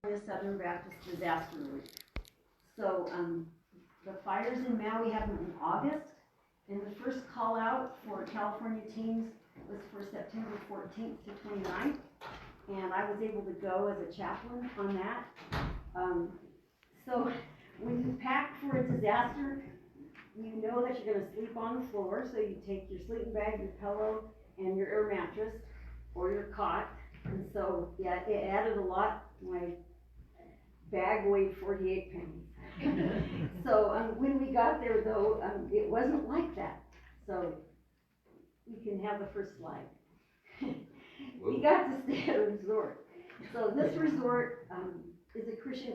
The Southern Baptist Disaster Relief. So the fires in Maui happened in August, and the first call out for California teams was for September 14th to 29th, and I was able to go as a chaplain on that. So when you pack for a disaster, you know that you're going to sleep on the floor, so you take your sleeping bag, your pillow, and your air mattress, or your cot. And so, yeah, it added a lot. My bag weighed 48 pennies. So when we got there, though, it wasn't like that. So we can have the first slide. We got to stay at a resort. So this resort is a Christian.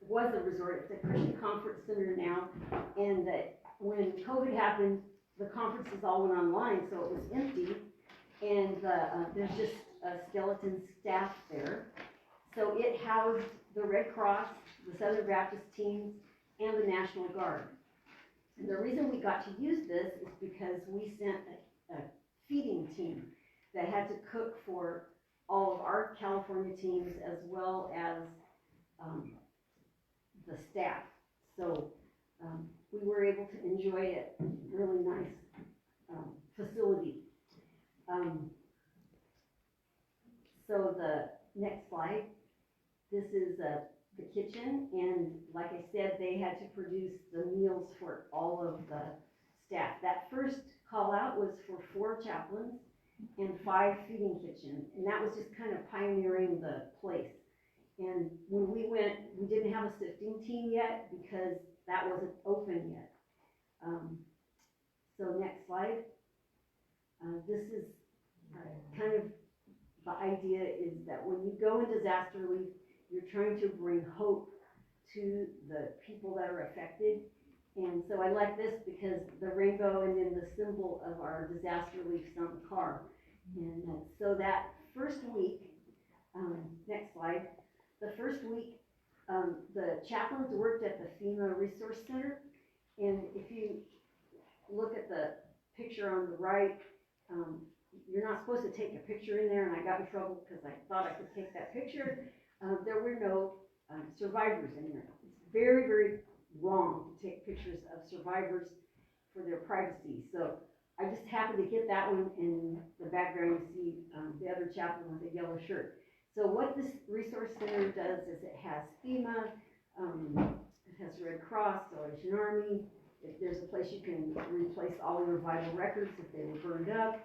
Was a resort. It's a Christian conference center now. And when COVID happened, the conferences all went online, so it was empty. And there's just a skeleton staff there. So it housed the Red Cross, the Southern Baptist teams, and the National Guard. And the reason we got to use this is because we sent a feeding team that had to cook for all of our California teams as well as the staff. So we were able to enjoy it. Really nice facility. So the next slide. This is the kitchen, and like I said, they had to produce the meals for all of the staff. That first call out was for 4 chaplains and 5 feeding kitchens, and that was just kind of pioneering the place. And when we went, we didn't have a sifting team yet because that wasn't open yet. So next slide. This is kind of the idea is that when you go in disaster relief, you're trying to bring hope to the people that are affected. And so I like this because the rainbow and then the symbol of our disaster relief is on the car. And so that first week, next slide, the first week, the chaplains worked at the FEMA Resource Center. And if you look at the picture on the right, you're not supposed to take a picture in there, and I got in trouble because I thought I could take that picture. There were no survivors in there. It's very, very wrong to take pictures of survivors for their privacy. So I just happened to get that one in the background. You see the other chaplain with a yellow shirt. So what this resource center does is it has FEMA, it has Red Cross, Salvation Army. If there's a place you can replace all your vital records if they were burned up,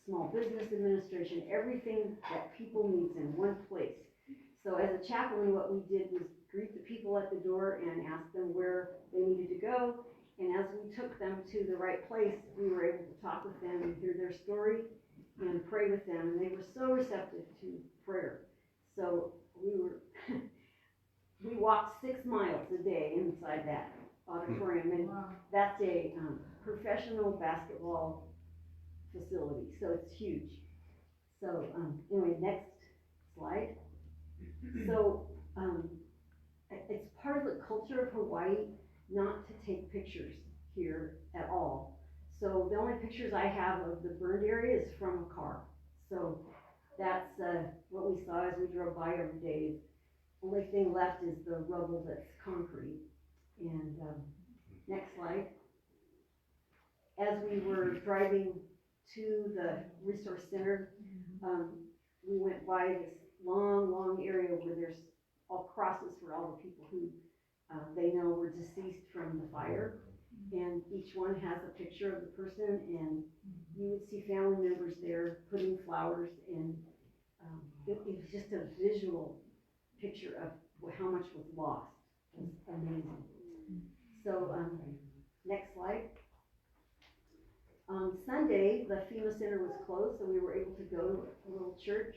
Small Business Administration, everything that people needs in one place. So as a chaplain, what we did was greet the people at the door and ask them where they needed to go. And as we took them to the right place, we were able to talk with them and hear their story and pray with them. And they were so receptive to prayer. So we walked 6 miles a day inside that auditorium. And that's a professional basketball facility, so it's huge. So anyway, next slide. So it's part of the culture of Hawaii not to take pictures here at all. So the only pictures I have of the burned area is from a car. So that's what we saw as we drove by every day. Only thing left is the rubble that's concrete. And next slide. As we were driving to the resource center, we went by this long area where there's all crosses for all the people who they know were deceased from the fire. And each one has a picture of the person, and you would see family members there putting flowers, and it was just a visual picture of how much was lost. It was amazing. So next slide. On Sunday, the FEMA Center was closed, so we were able to go to a little church.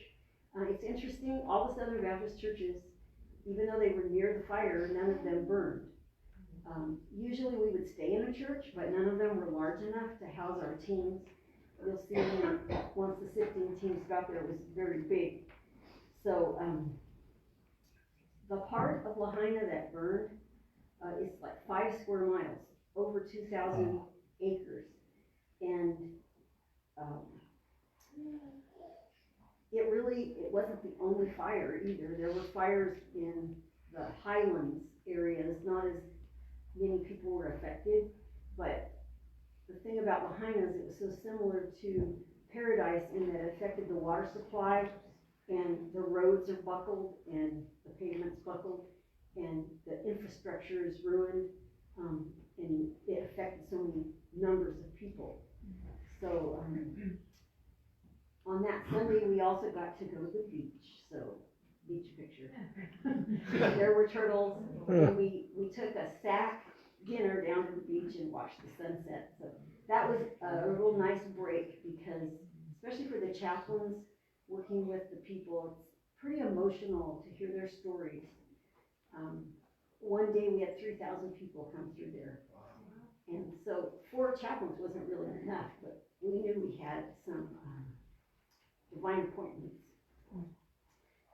It's interesting, all the Southern Baptist churches, even though they were near the fire, none of them burned. Usually we would stay in a church, but none of them were large enough to house our teams. You'll see once the sifting teams got there, it was very big. So the part of Lahaina that burned is like 5 square miles, over 2,000 acres. And it wasn't the only fire either. There were fires in the highlands areas, not as many people were affected, but the thing about Lahaina is it was so similar to Paradise in that it affected the water supply, and the roads are buckled and the pavement's buckled and the infrastructure is ruined, and it affected so many numbers of people. So on that Sunday we also got to go to the beach, so beach picture. There were turtles, and we took a sack dinner down to the beach and watched the sunset. So that was a real nice break, because especially for the chaplains working with the people, it's pretty emotional to hear their stories. One day we had 3,000 people come through there, and so 4 chaplains wasn't really enough, but we knew we had some divine appointments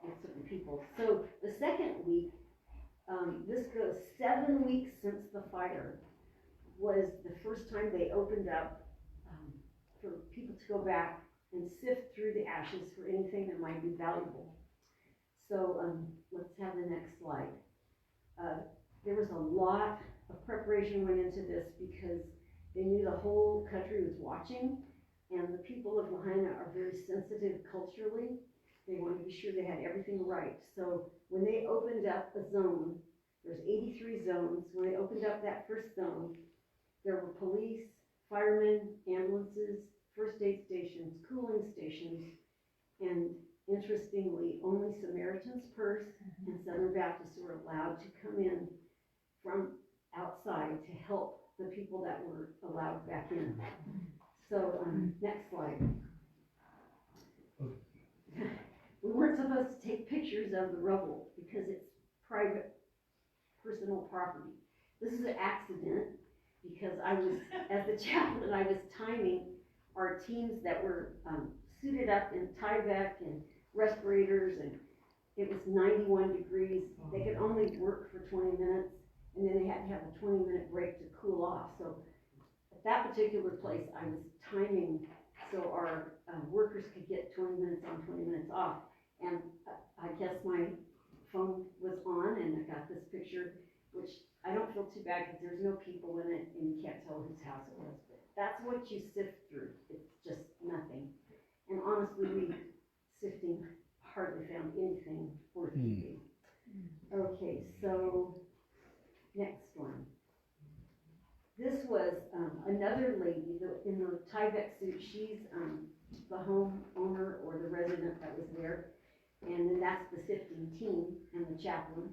with certain people. So the second week, this goes 7 weeks since the fire, was the first time they opened up for people to go back and sift through the ashes for anything that might be valuable. So let's have the next slide. There was a lot of preparation went into this, because they knew the whole country was watching, and the people of Lahaina are very sensitive culturally. They wanted to be sure they had everything right. So when they opened up a zone, there's 83 zones. When they opened up that first zone, there were police, firemen, ambulances, first aid stations, cooling stations, and interestingly, only Samaritan's Purse and Southern Baptists were allowed to come in from outside to help the people that were allowed back in. So next slide. We weren't supposed to take pictures of the rubble because it's private, personal property. This is an accident, because I was, as the chaplain, I was timing our teams that were suited up in Tyvek and respirators, and it was 91 degrees. They could only work for 20 minutes, and then they had to have a 20-minute break to cool off. So at that particular place, I was timing so our workers could get 20 minutes on, 20 minutes off. And I guess my phone was on, and I got this picture, which I don't feel too bad because there's no people in it, and you can't tell whose house it was. But that's what you sift through. It's just nothing. And honestly, we sifting hardly found anything worth keeping. Okay, so next one. This was another lady in the Tyvek suit. She's the home owner or the resident that was there, and then that's the sifting team and the chaplain.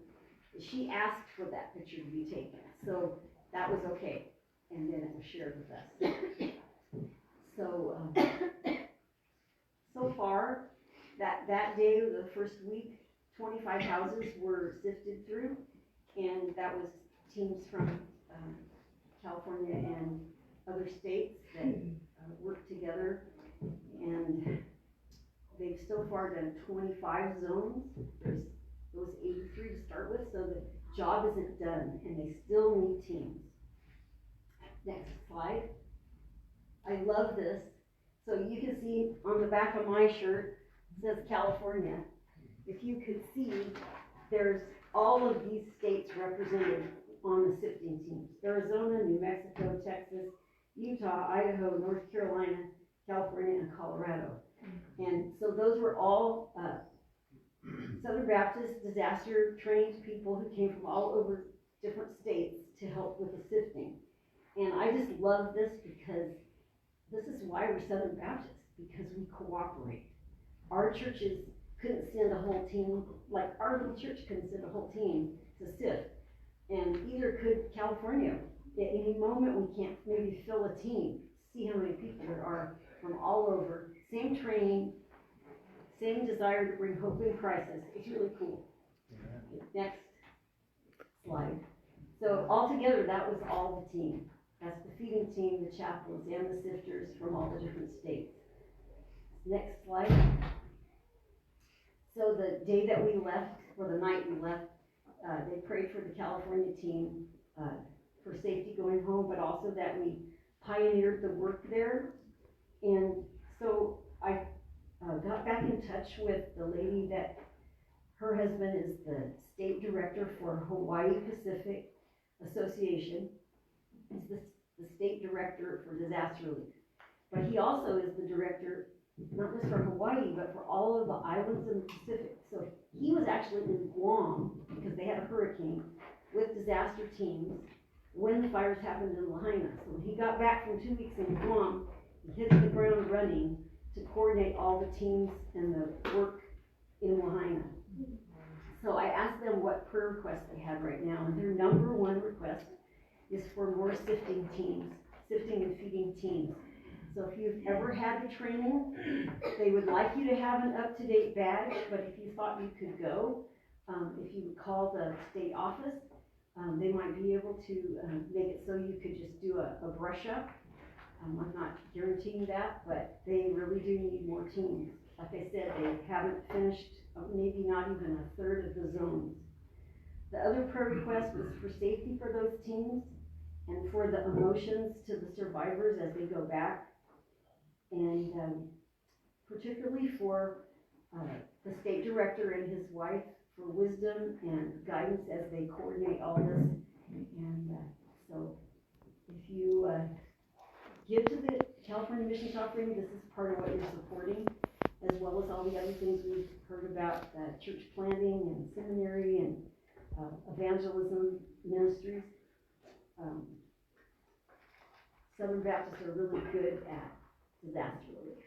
She asked for that picture to be taken, so that was okay, and then it was shared with us. So so far, that day, the first week, 25 houses were sifted through, and that was teams from California and other states that worked together, and they've so far done 25 zones. There's those 83 to start with, so the job isn't done, and they still need teams. Next slide. I love this. So you can see on the back of my shirt, it says California. If you could see, there's all of these states represented on the sifting teams. Arizona, New Mexico, Texas, Utah, Idaho, North Carolina, California, and Colorado. And so those were all Southern Baptist disaster trained people who came from all over different states to help with the sifting. And I just love this, because this is why we're Southern Baptist, because we cooperate. Our churches couldn't send a whole team, like our little church couldn't send a whole team to sift, and either could California. At any moment we can't maybe fill a team. See how many people there are from all over, same training, same desire to bring hope in crisis. It's really cool. Next slide. So altogether, that was all the team. That's the feeding team, the chaplains, and the sifters from all the different states. Next slide. So the day that we left, or the night we left, they prayed for the California team for safety going home, but also that we pioneered the work there. And so I got back in touch with the lady that her husband is the state director for Hawaii Pacific Association. He's the state director for disaster relief. But he also is the director, not just for Hawaii, but for all of the islands in the Pacific. So he was actually in Guam, because they had a hurricane, with disaster teams when the fires happened in Lahaina. So when he got back from 2 weeks in Guam, he hit the ground running to coordinate all the teams and the work in Lahaina. So I asked them what prayer requests they had right now, and their number one request is for more sifting and feeding teams. So if you've ever had the training, they would like you to have an up-to-date badge, but if you thought you could go, if you would call the state office, they might be able to make it so you could just do a brush up. I'm not guaranteeing that, but they really do need more teams. Like I said, they haven't finished maybe not even a third of the zones. The other prayer request was for safety for those teams and for the emotions to the survivors as they go back, and particularly for the state director and his wife for wisdom and guidance as they coordinate all this. And so if you give to the California Missions Offering, this is part of what you're supporting, as well as all the other things we've heard about, church planting and seminary and evangelism ministries. Southern Baptists are really good at disaster relief.